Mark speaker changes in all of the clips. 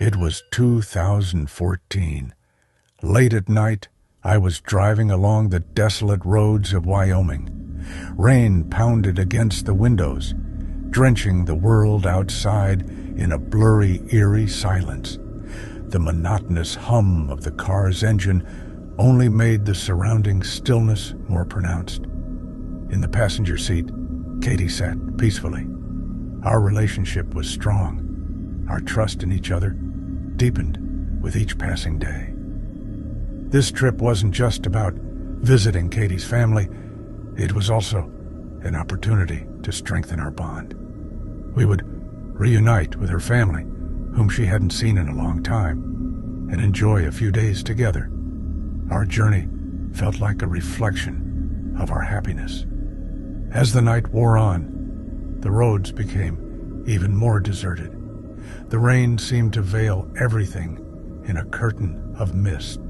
Speaker 1: It was 2014. Late at night, I was driving along the desolate roads of Wyoming. Rain pounded against the windows, drenching the world outside in a blurry, eerie silence. The monotonous hum of the car's engine only made the surrounding stillness more pronounced. In the passenger seat, Katie sat peacefully. Our relationship was strong. Our trust in each other deepened with each passing day. This trip wasn't just about visiting Katie's family. It was also an opportunity to strengthen our bond. We would reunite with her family, whom she hadn't seen in a long time, and enjoy a few days together. Our journey felt like a reflection of our happiness. As the night wore on, the roads became even more deserted. The rain seemed to veil everything in a curtain of mist.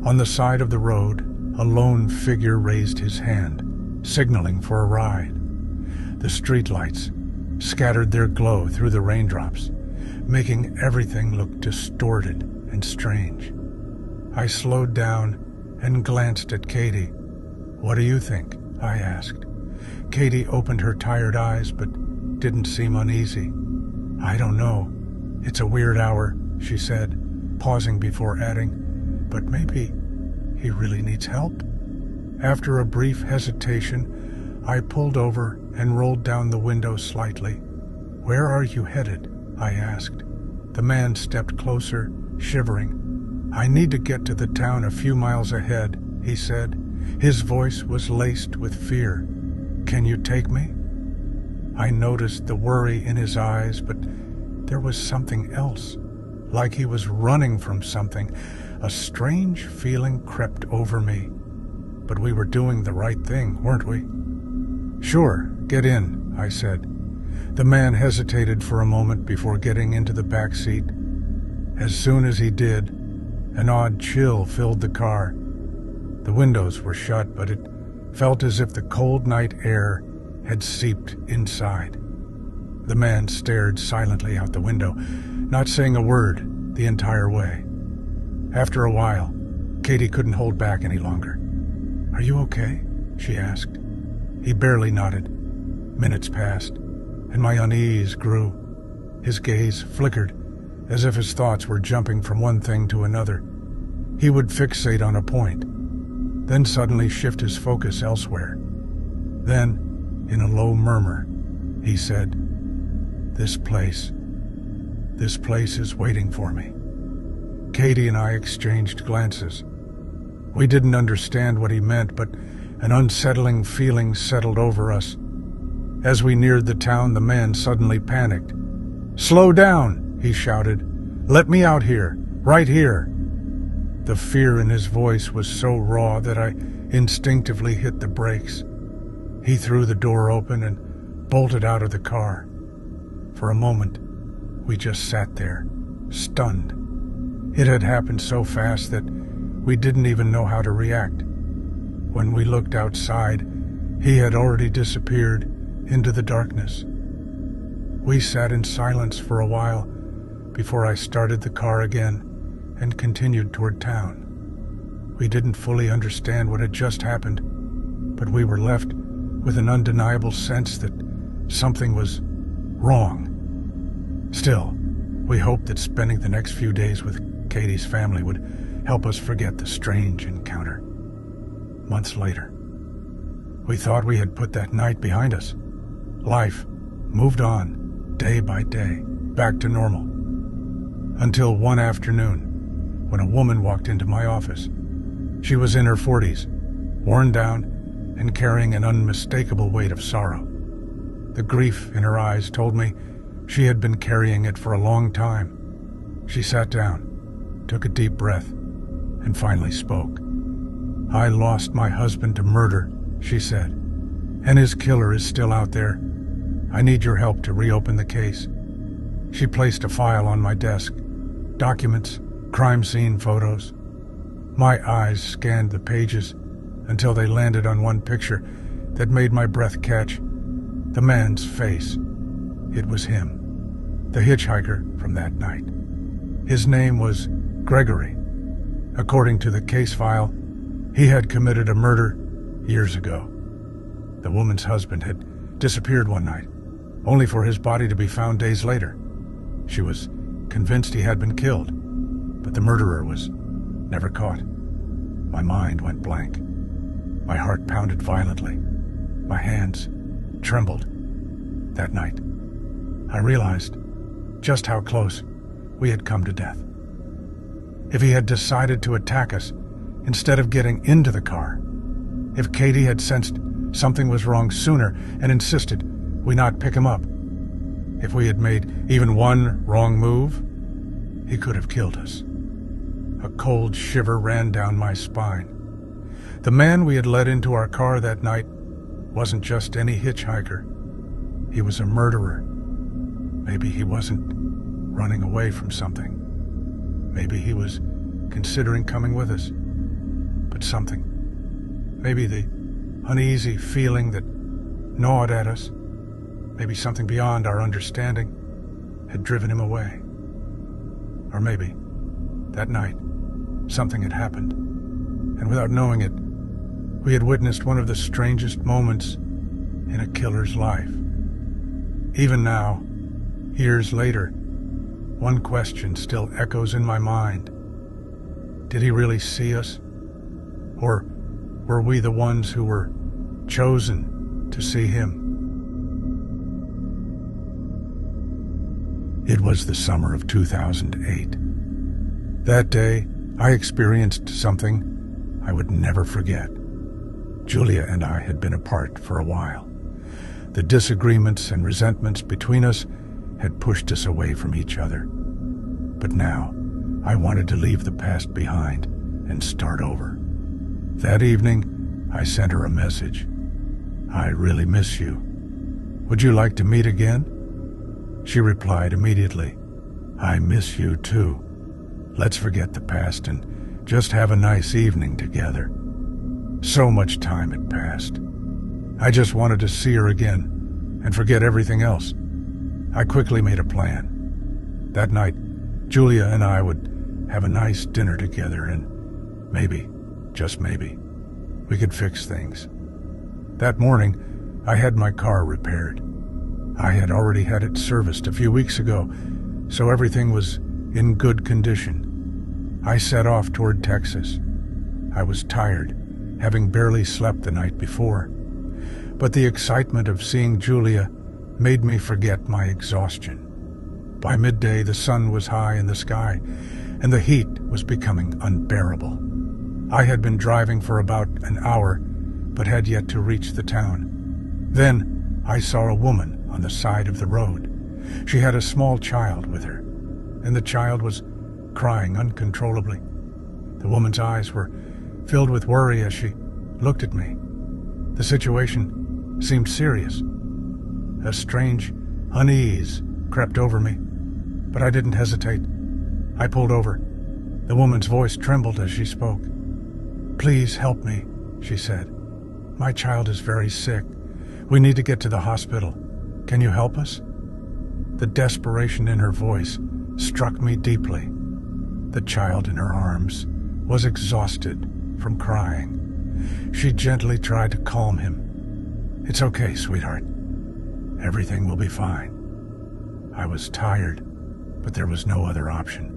Speaker 1: On the side of the road, a lone figure raised his hand, signaling for a ride. The streetlights scattered their glow through the raindrops, making everything look distorted and strange. I slowed down and glanced at Katie. "What do you think?" I asked. Katie opened her tired eyes but didn't seem uneasy. "I don't know. It's a weird hour," she said, pausing before adding, "but maybe he really needs help." After a brief hesitation, I pulled over and rolled down the window slightly. "Where are you headed?" I asked. The man stepped closer, shivering. "I need to get to the town a few miles ahead," he said. His voice was laced with fear. "Can you take me?" I noticed the worry in his eyes, but there was something else, like he was running from something. A strange feeling crept over me. But we were doing the right thing, weren't we? "Sure, get in," I said. The man hesitated for a moment before getting into the back seat. As soon as he did, an odd chill filled the car. The windows were shut, but it felt as if the cold night air had seeped inside. The man stared silently out the window, not saying a word the entire way. After a while, Katie couldn't hold back any longer. "Are you okay?" she asked. He barely nodded. Minutes passed, and my unease grew. His gaze flickered, as if his thoughts were jumping from one thing to another. He would fixate on a point, then suddenly shift his focus elsewhere. Then, in a low murmur, he said, This place is waiting for me." Katie and I exchanged glances. We didn't understand what he meant, but an unsettling feeling settled over us. As we neared the town, the man suddenly panicked. "Slow down," he shouted. "Let me out here, right here." The fear in his voice was so raw that I instinctively hit the brakes. He threw the door open and bolted out of the car. For a moment, we just sat there, stunned. It had happened so fast that we didn't even know how to react. When we looked outside, he had already disappeared into the darkness. We sat in silence for a while before I started the car again and continued toward town. We didn't fully understand what had just happened, but we were left with an undeniable sense that something was wrong. Still, we hoped that spending the next few days with Katie's family would help us forget the strange encounter. Months later, we thought we had put that night behind us. Life moved on, day by day, back to normal. Until one afternoon, when a woman walked into my office. She was in her 40s, worn down and carrying an unmistakable weight of sorrow. The grief in her eyes told me she had been carrying it for a long time. She sat down, took a deep breath, and finally spoke. "I lost my husband to murder," she said, "and his killer is still out there. I need your help to reopen the case." She placed a file on my desk, documents, crime scene photos. My eyes scanned the pages until they landed on one picture that made my breath catch. The man's face. It was him, the hitchhiker from that night. His name was Gregory. According to the case file, he had committed a murder years ago. The woman's husband had disappeared one night, only for his body to be found days later. She was convinced he had been killed, but the murderer was never caught. My mind went blank. My heart pounded violently. My hands trembled. That night, I realized just how close we had come to death. If he had decided to attack us instead of getting into the car, if Katie had sensed something was wrong sooner and insisted we not pick him up, if we had made even one wrong move, he could have killed us. A cold shiver ran down my spine. The man we had led into our car that night wasn't just any hitchhiker. He was a murderer. Maybe he wasn't running away from something. Maybe he was considering coming with us. But something, maybe the uneasy feeling that gnawed at us, maybe something beyond our understanding, had driven him away. Or maybe, that night, something had happened, and without knowing it, we had witnessed one of the strangest moments in a killer's life. Even now, years later, one question still echoes in my mind. Did he really see us? Or were we the ones who were chosen to see him? It was the summer of 2008. That day, I experienced something I would never forget. Julia and I had been apart for a while. The disagreements and resentments between us had pushed us away from each other. But now, I wanted to leave the past behind and start over. That evening, I sent her a message. "I really miss you. Would you like to meet again?" She replied immediately, "I miss you too. Let's forget the past and just have a nice evening together." So much time had passed. I just wanted to see her again and forget everything else. I quickly made a plan. That night, Julia and I would have a nice dinner together, and maybe, just maybe, we could fix things. That morning, I had my car repaired. I had already had it serviced a few weeks ago, so everything was in good condition. I set off toward Texas. I was tired, having barely slept the night before, but the excitement of seeing Julia made me forget my exhaustion. By midday, the sun was high in the sky, and the heat was becoming unbearable. I had been driving for about an hour, but had yet to reach the town. Then I saw a woman on the side of the road. She had a small child with her, and the child was crying uncontrollably. The woman's eyes were filled with worry as she looked at me. The situation seemed serious. A strange unease crept over me, but I didn't hesitate. I pulled over. The woman's voice trembled as she spoke. "Please help me," she said. "My child is very sick. We need to get to the hospital. Can you help us?" The desperation in her voice struck me deeply. The child in her arms was exhausted from crying. She gently tried to calm him. "It's okay, sweetheart. Everything will be fine." I was tired, but there was no other option.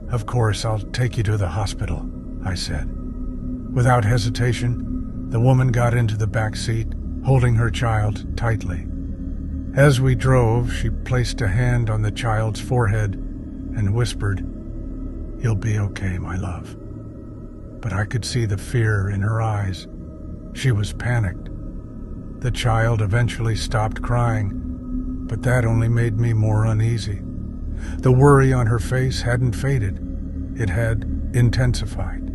Speaker 1: "Of course, I'll take you to the hospital," I said. Without hesitation, the woman got into the back seat, holding her child tightly. As we drove, she placed a hand on the child's forehead and whispered, "You'll be okay, my love." But I could see the fear in her eyes. She was panicked. The child eventually stopped crying, but that only made me more uneasy. The worry on her face hadn't faded. It had intensified.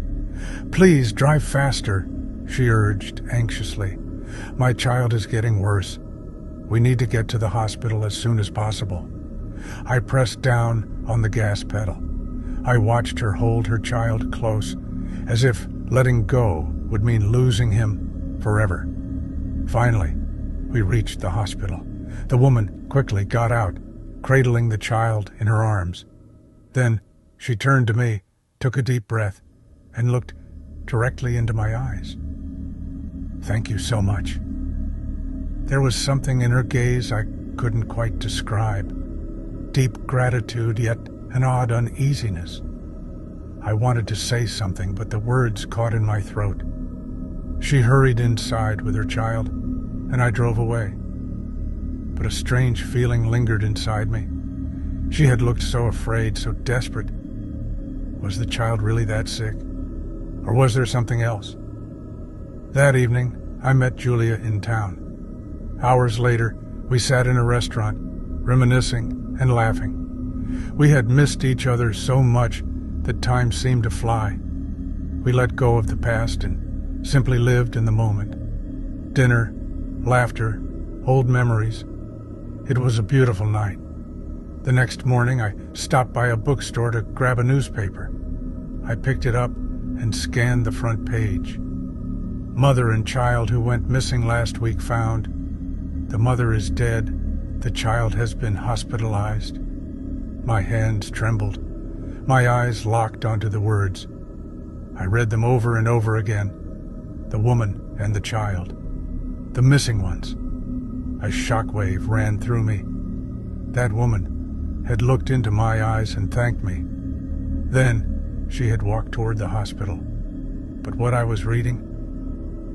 Speaker 1: "Please drive faster," she urged anxiously. "My child is getting worse. We need to get to the hospital as soon as possible." I pressed down on the gas pedal. I watched her hold her child close, as if letting go would mean losing him forever. Finally, we reached the hospital. The woman quickly got out, cradling the child in her arms. Then She turned to me, took a deep breath, and looked directly into my eyes. "Thank you so much." There was something in her gaze I couldn't quite describe. Deep gratitude, yet an odd uneasiness. I wanted to say something, but the words caught in my throat. She hurried inside with her child, and I drove away. But a strange feeling lingered inside me. She had looked so afraid, so desperate. Was the child really that sick? Or was there something else? That evening, I met Julia in town. Hours later, we sat in a restaurant, reminiscing and laughing. We had missed each other so much that time seemed to fly. We let go of the past and simply lived in the moment. Dinner, laughter, old memories. It was a beautiful night. The next morning, I stopped by a bookstore to grab a newspaper. I picked it up and scanned the front page. Mother and child who went missing last week found. The mother is dead. The child has been hospitalized. My hands trembled. My eyes locked onto the words. I read them over and over again. The woman and the child. The missing ones. A shockwave ran through me. That woman had looked into my eyes and thanked me. Then she had walked toward the hospital. But what I was reading?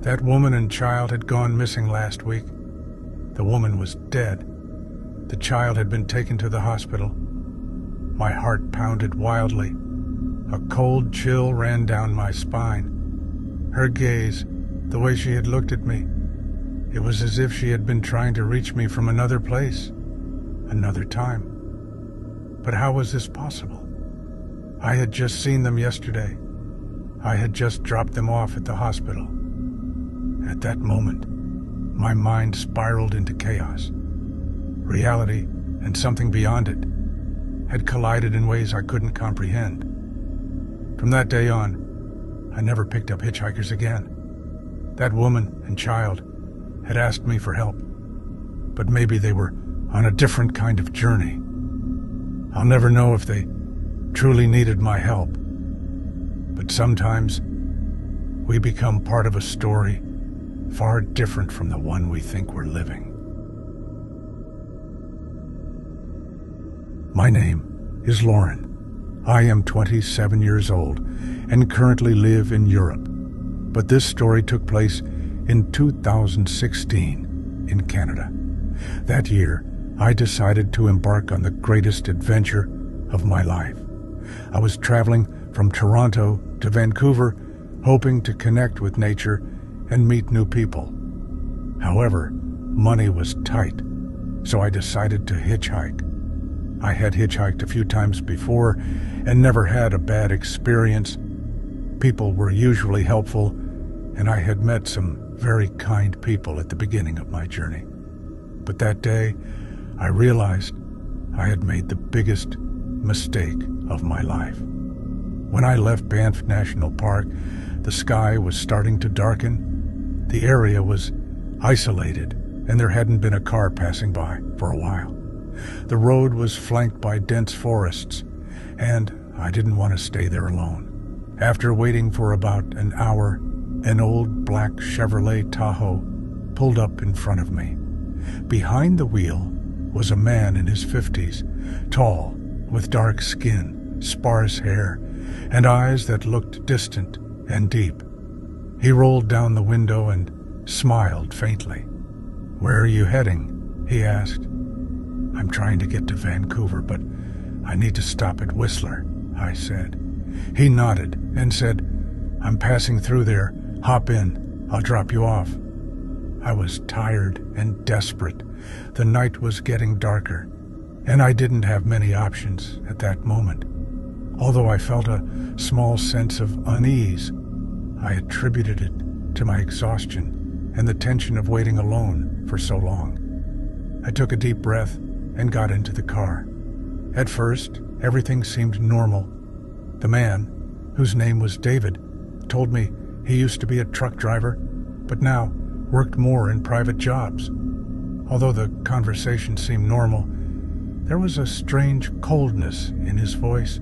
Speaker 1: That woman and child had gone missing last week. The woman was dead. The child had been taken to the hospital. My heart pounded wildly. A cold chill ran down my spine. Her gaze, the way she had looked at me, it was as if she had been trying to reach me from another place, another time. But how was this possible? I had just seen them yesterday. I had just dropped them off at the hospital. At that moment, my mind spiraled into chaos. Reality and something beyond it had collided in ways I couldn't comprehend. From that day on, I never picked up hitchhikers again. That woman and child had asked me for help, but maybe they were on a different kind of journey. I'll never know if they truly needed my help, but sometimes we become part of a story far different from the one we think we're living. My name is Lauren. I am 27 years old and currently live in Europe, but this story took place in 2016 in Canada. That year, I decided to embark on the greatest adventure of my life. I was traveling from Toronto to Vancouver, hoping to connect with nature and meet new people. However, money was tight, so I decided to hitchhike. I had hitchhiked a few times before and never had a bad experience. People were usually helpful, and I had met some very kind people at the beginning of my journey. But that day, I realized I had made the biggest mistake of my life. When I left Banff National Park, the sky was starting to darken. The area was isolated, and there hadn't been a car passing by for a while. The road was flanked by dense forests, and I didn't want to stay there alone. After waiting for about an hour, an old black Chevrolet Tahoe pulled up in front of me. Behind the wheel was a man in his 50s, tall, with dark skin, sparse hair, and eyes that looked distant and deep. He rolled down the window and smiled faintly. "Where are you heading?" he asked. "I'm trying to get to Vancouver, but I need to stop at Whistler," I said. He nodded and said, "I'm passing through there. Hop in. I'll drop you off." I was tired and desperate. The night was getting darker, and I didn't have many options at that moment. Although I felt a small sense of unease, I attributed it to my exhaustion and the tension of waiting alone for so long. I took a deep breath and got into the car. At first, everything seemed normal. The man, whose name was David, told me he used to be a truck driver, but now worked more in private jobs. Although the conversation seemed normal, there was a strange coldness in his voice.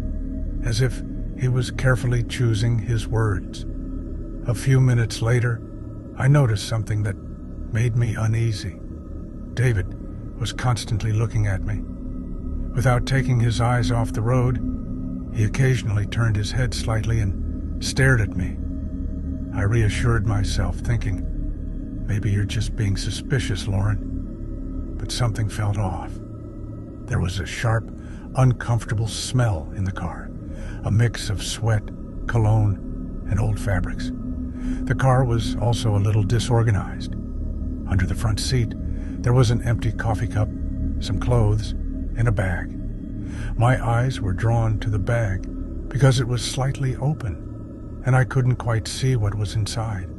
Speaker 1: as if he was carefully choosing his words. A few minutes later, I noticed something that made me uneasy. David was constantly looking at me. Without taking his eyes off the road, he occasionally turned his head slightly and stared at me. I reassured myself, thinking, maybe you're just being suspicious, Lauren. But something felt off. There was a sharp, uncomfortable smell in the car, a mix of sweat, cologne, and old fabrics. The car was also a little disorganized. Under the front seat, there was an empty coffee cup, some clothes, and a bag. My eyes were drawn to the bag because it was slightly open, and I couldn't quite see what was inside,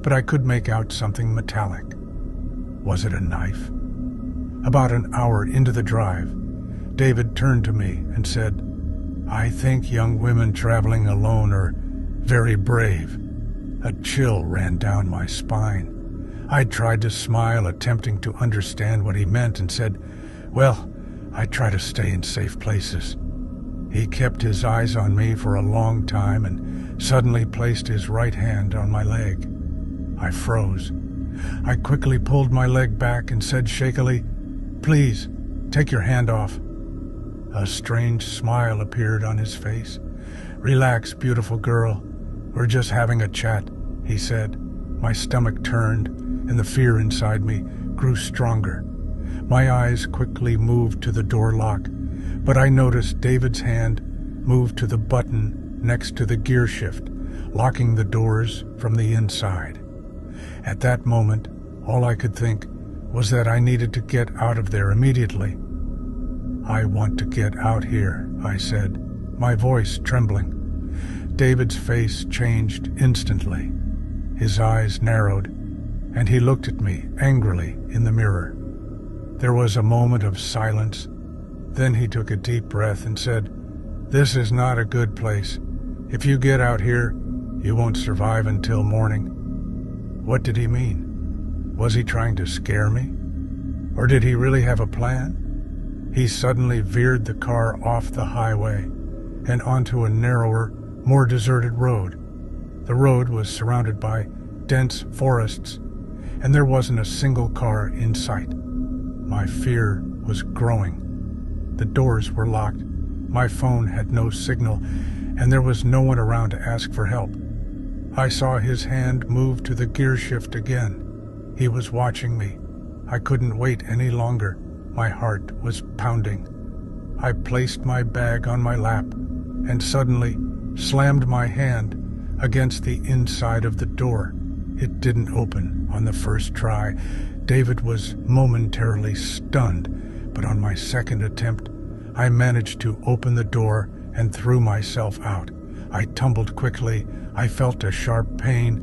Speaker 1: but I could make out something metallic. Was it a knife? About an hour into the drive, David turned to me and said, "I think young women traveling alone are very brave." A chill ran down my spine. I tried to smile, attempting to understand what he meant, and said, "Well, I try to stay in safe places." He kept his eyes on me for a long time and suddenly placed his right hand on my leg. I froze. I quickly pulled my leg back and said shakily, "Please, take your hand off." A strange smile appeared on his face. "Relax, beautiful girl. We're just having a chat," he said. My stomach turned, and the fear inside me grew stronger. My eyes quickly moved to the door lock, but I noticed David's hand move to the button next to the gear shift, locking the doors from the inside. At that moment, all I could think was that I needed to get out of there immediately. "I want to get out here," I said, my voice trembling. David's face changed instantly. His eyes narrowed, and he looked at me angrily in the mirror. There was a moment of silence. Then he took a deep breath and said, "This is not a good place. If you get out here, you won't survive until morning." What did he mean? Was he trying to scare me? Or did he really have a plan? He suddenly veered the car off the highway and onto a narrower, more deserted road. The road was surrounded by dense forests, and there wasn't a single car in sight. My fear was growing. The doors were locked, my phone had no signal, and there was no one around to ask for help. I saw his hand move to the gear shift again. He was watching me. I couldn't wait any longer. My heart was pounding. I placed my bag on my lap and suddenly slammed my hand against the inside of the door. It didn't open on the first try. David was momentarily stunned, but on my second attempt, I managed to open the door and threw myself out. I tumbled quickly. I felt a sharp pain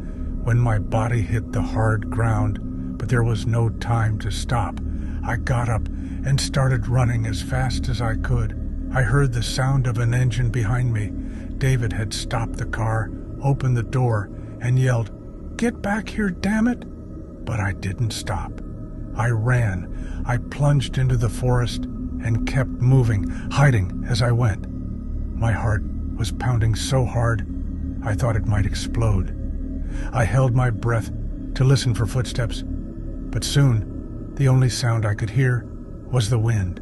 Speaker 1: when my body hit the hard ground, but there was no time to stop. I got up and started running as fast as I could. I heard the sound of an engine behind me. David had stopped the car, opened the door, and yelled, "Get back here, damn it!" But I didn't stop. I ran. I plunged into the forest and kept moving, hiding as I went. My heart was pounding so hard, I thought it might explode. I held my breath to listen for footsteps, but soon the only sound I could hear was the wind.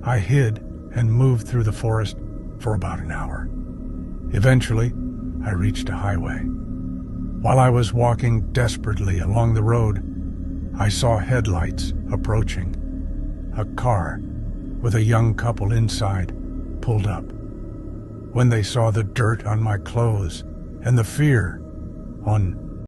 Speaker 1: I hid and moved through the forest for about an hour. Eventually, I reached a highway. While I was walking desperately along the road, I saw headlights approaching. A car with a young couple inside pulled up. When they saw the dirt on my clothes and the fear on